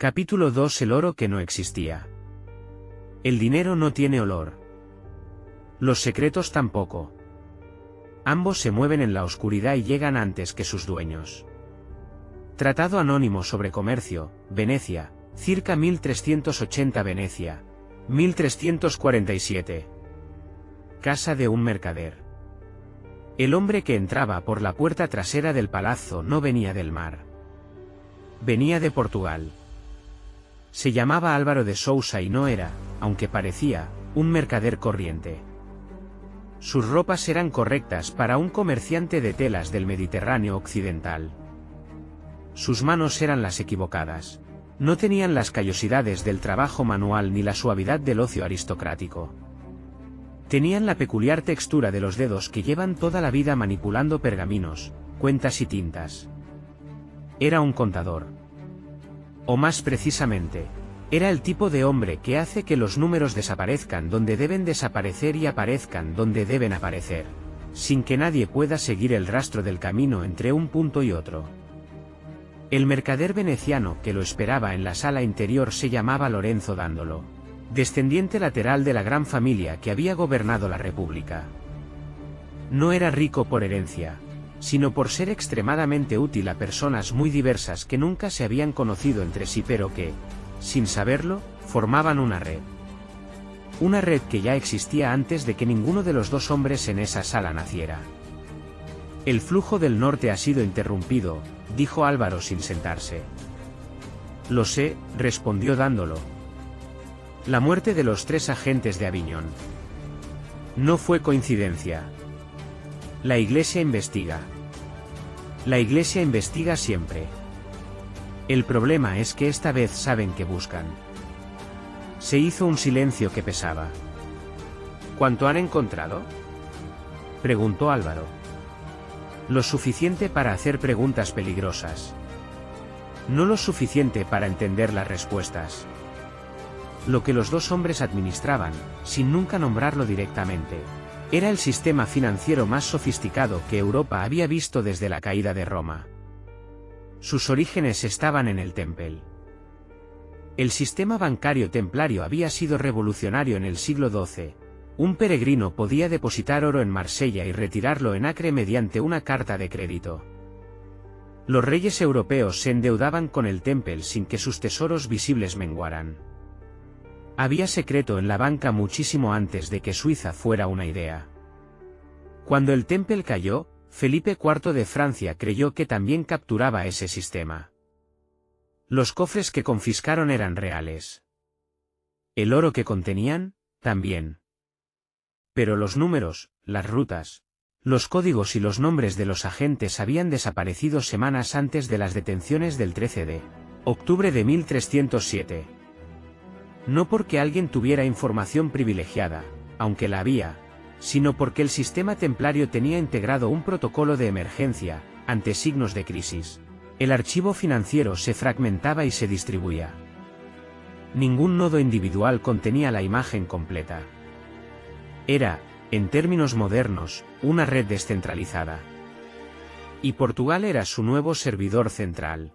Capítulo 2. El oro que no existía. El dinero no tiene olor. Los secretos tampoco. Ambos se mueven en la oscuridad y llegan antes que sus dueños. Tratado anónimo sobre comercio, Venecia, circa 1380 Venecia, 1347. Casa de un mercader. El hombre que entraba por la puerta trasera del palazzo no venía del mar. Venía de Portugal. Se llamaba Álvaro de Sousa y no era, aunque parecía, un mercader corriente. Sus ropas eran correctas para un comerciante de telas del Mediterráneo occidental. Sus manos eran las equivocadas. No tenían las callosidades del trabajo manual ni la suavidad del ocio aristocrático. Tenían la peculiar textura de los dedos que llevan toda la vida manipulando pergaminos, cuentas y tintas. Era un contador. O más precisamente, era el tipo de hombre que hace que los números desaparezcan donde deben desaparecer y aparezcan donde deben aparecer, sin que nadie pueda seguir el rastro del camino entre un punto y otro. El mercader veneciano que lo esperaba en la sala interior se llamaba Lorenzo Dandolo, descendiente lateral de la gran familia que había gobernado la República. No era rico por herencia, sino por ser extremadamente útil a personas muy diversas que nunca se habían conocido entre sí pero que, sin saberlo, formaban una red. Una red que ya existía antes de que ninguno de los dos hombres en esa sala naciera. El flujo del norte ha sido interrumpido, dijo Álvaro sin sentarse. Lo sé, respondió Dandolo. La muerte de los 3 agentes de Aviñón. No fue coincidencia. La Iglesia investiga. La Iglesia investiga siempre. El problema es que esta vez saben qué buscan. Se hizo un silencio que pesaba. ¿Cuánto han encontrado?, preguntó Álvaro. Lo suficiente para hacer preguntas peligrosas. No lo suficiente para entender las respuestas. Lo que los dos hombres administraban, sin nunca nombrarlo directamente, era el sistema financiero más sofisticado que Europa había visto desde la caída de Roma. Sus orígenes estaban en el Temple. El sistema bancario templario había sido revolucionario en el siglo XII. Un peregrino podía depositar oro en Marsella y retirarlo en Acre mediante una carta de crédito. Los reyes europeos se endeudaban con el Temple sin que sus tesoros visibles menguaran. Había secreto en la banca muchísimo antes de que Suiza fuera una idea. Cuando el Temple cayó, Felipe IV de Francia creyó que también capturaba ese sistema. Los cofres que confiscaron eran reales. El oro que contenían, también. Pero los números, las rutas, los códigos y los nombres de los agentes habían desaparecido semanas antes de las detenciones del 13 de octubre de 1307. No porque alguien tuviera información privilegiada, aunque la había, sino porque el sistema templario tenía integrado un protocolo de emergencia, ante signos de crisis. El archivo financiero se fragmentaba y se distribuía. Ningún nodo individual contenía la imagen completa. Era, en términos modernos, una red descentralizada. Y Portugal era su nuevo servidor central.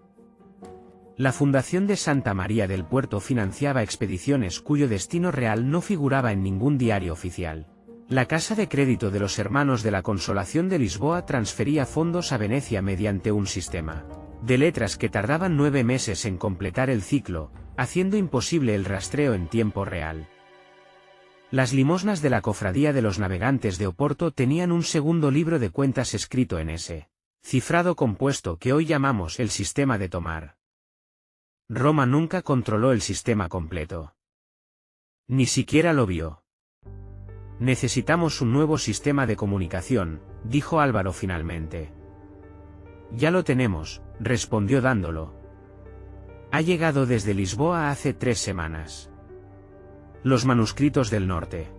La Fundación de Santa María del Puerto financiaba expediciones cuyo destino real no figuraba en ningún diario oficial. La Casa de Crédito de los Hermanos de la Consolación de Lisboa transfería fondos a Venecia mediante un sistema de letras que tardaban 9 meses en completar el ciclo, haciendo imposible el rastreo en tiempo real. Las limosnas de la Cofradía de los Navegantes de Oporto tenían un segundo libro de cuentas escrito en ese cifrado compuesto que hoy llamamos el sistema de Tomar. Roma nunca controló el sistema completo. Ni siquiera lo vio. Necesitamos un nuevo sistema de comunicación, dijo Álvaro finalmente. Ya lo tenemos, respondió Dandolo. Ha llegado desde Lisboa hace 3 semanas. Los manuscritos del norte.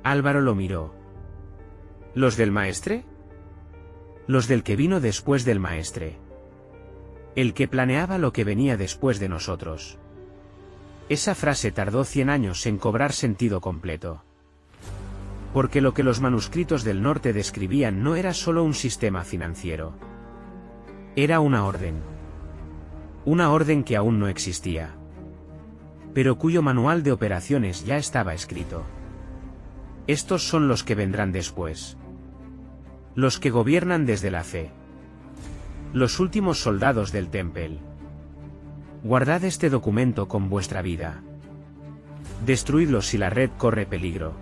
Álvaro lo miró. ¿Los del maestre? Los del que vino después del maestre. El que planeaba lo que venía después de nosotros. Esa frase tardó 100 años en cobrar sentido completo. Porque lo que los manuscritos del norte describían no era solo un sistema financiero. Era una orden. una orden que aún no existía, pero cuyo manual de operaciones ya estaba escrito. Estos son los que vendrán después. Los que gobiernan desde la fe. Los últimos soldados del Temple. Guardad este documento con vuestra vida. Destruidlo si la red corre peligro.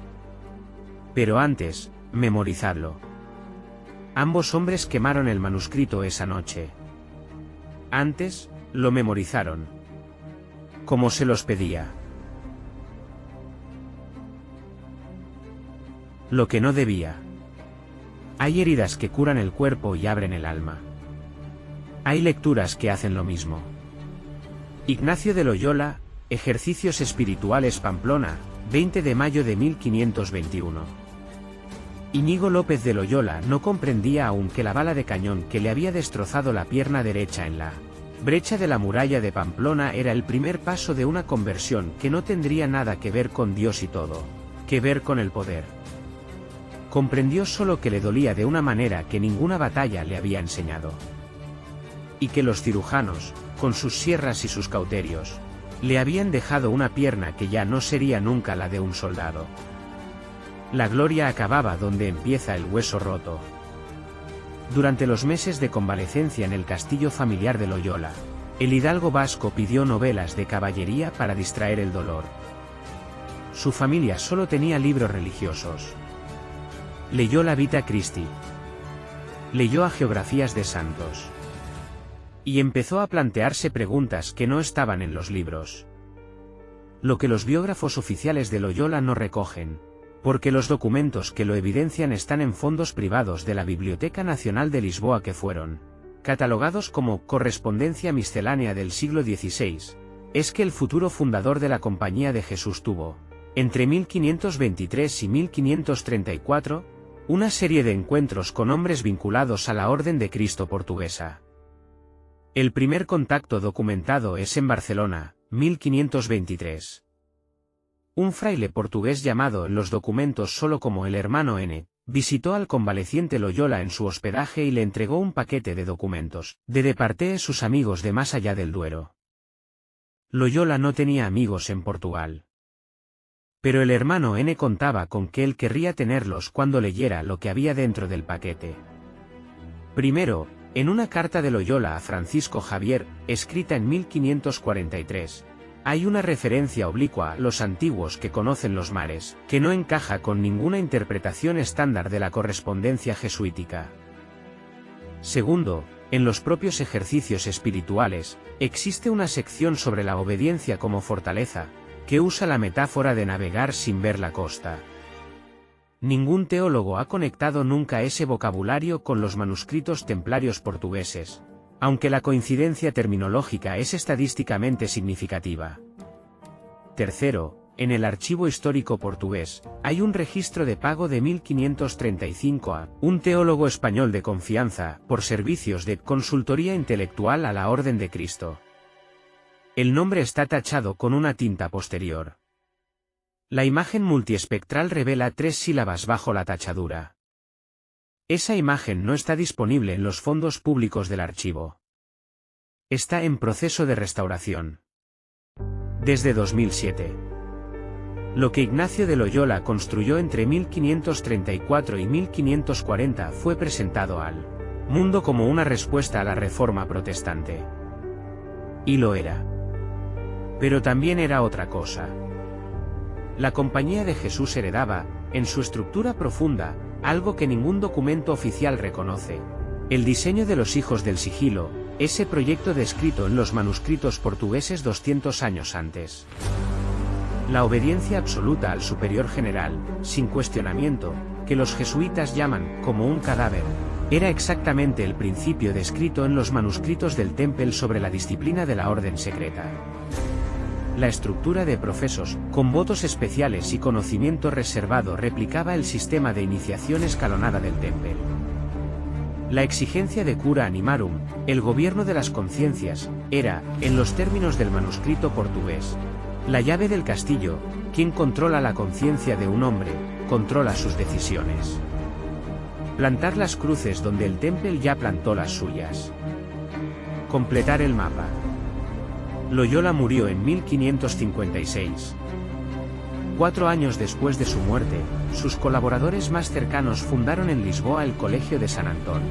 Pero antes, memorizadlo. Ambos hombres quemaron el manuscrito esa noche. Antes, lo memorizaron, como se los pedía. Lo que no debía. Hay heridas que curan el cuerpo y abren el alma. Hay lecturas que hacen lo mismo. Ignacio de Loyola, Ejercicios Espirituales, Pamplona, 20 de mayo de 1521. Íñigo López de Loyola no comprendía aún que la bala de cañón que le había destrozado la pierna derecha en la brecha de la muralla de Pamplona era el primer paso de una conversión que no tendría nada que ver con Dios y todo que ver con el poder. Comprendió solo que le dolía de una manera que ninguna batalla le había enseñado. Y que los cirujanos, con sus sierras y sus cauterios, le habían dejado una pierna que ya no sería nunca la de un soldado. La gloria acababa donde empieza el hueso roto. Durante los meses de convalecencia en el castillo familiar de Loyola, el hidalgo vasco pidió novelas de caballería para distraer el dolor. Su familia solo tenía libros religiosos. Leyó la Vita Christi. Leyó hagiografías de santos. Y empezó a plantearse preguntas que no estaban en los libros. Lo que los biógrafos oficiales de Loyola no recogen, porque los documentos que lo evidencian están en fondos privados de la Biblioteca Nacional de Lisboa que fueron catalogados como correspondencia miscelánea del siglo XVI, es que el futuro fundador de la Compañía de Jesús tuvo, entre 1523 y 1534, una serie de encuentros con hombres vinculados a la Orden de Cristo portuguesa. El primer contacto documentado es en Barcelona, 1523. Un fraile portugués llamado en los documentos solo como el hermano N, visitó al convaleciente Loyola en su hospedaje y le entregó un paquete de documentos, de parte de sus amigos de más allá del Duero. Loyola no tenía amigos en Portugal. Pero el hermano N contaba con que él querría tenerlos cuando leyera lo que había dentro del paquete. Primero, en una carta de Loyola a Francisco Javier, escrita en 1543, hay una referencia oblicua a los antiguos que conocen los mares, que no encaja con ninguna interpretación estándar de la correspondencia jesuítica. Segundo, en los propios ejercicios espirituales, existe una sección sobre la obediencia como fortaleza, que usa la metáfora de navegar sin ver la costa. Ningún teólogo ha conectado nunca ese vocabulario con los manuscritos templarios portugueses, aunque la coincidencia terminológica es estadísticamente significativa. Tercero, en el archivo histórico portugués, hay un registro de pago de 1535 a un teólogo español de confianza, por servicios de consultoría intelectual a la Orden de Cristo. El nombre está tachado con una tinta posterior. La imagen multiespectral revela 3 sílabas bajo la tachadura. Esa imagen no está disponible en los fondos públicos del archivo. Está en proceso de restauración. Desde 2007. Lo que Ignacio de Loyola construyó entre 1534 y 1540 fue presentado al mundo como una respuesta a la Reforma protestante. Y lo era. Pero también era otra cosa. La Compañía de Jesús heredaba, en su estructura profunda, algo que ningún documento oficial reconoce: el diseño de los hijos del sigilo, ese proyecto descrito en los manuscritos portugueses 200 años antes. La obediencia absoluta al superior general, sin cuestionamiento, que los jesuitas llaman como un cadáver, era exactamente el principio descrito en los manuscritos del Temple sobre la disciplina de la orden secreta. La estructura de profesos, con votos especiales y conocimiento reservado replicaba el sistema de iniciación escalonada del Temple. La exigencia de cura animarum, el gobierno de las conciencias, era, en los términos del manuscrito portugués, la llave del castillo. Quien controla la conciencia de un hombre, controla sus decisiones. Plantar las cruces donde el Temple ya plantó las suyas. Completar el mapa. Loyola murió en 1556. 4 años después de su muerte, sus colaboradores más cercanos fundaron en Lisboa el Colegio de San Antón,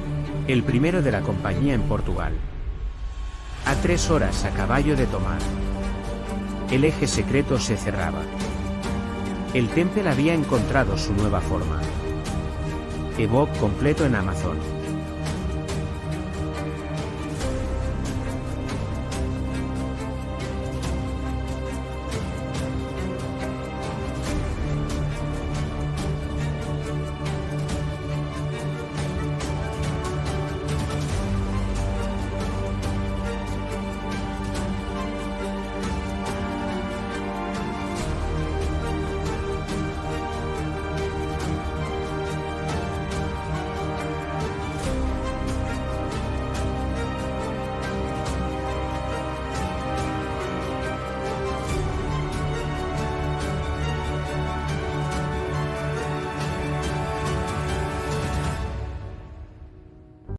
el primero de la compañía en Portugal. A 3 horas a caballo de Tomar. El eje secreto se cerraba. El Temple había encontrado su nueva forma. Ebook completo en Amazon.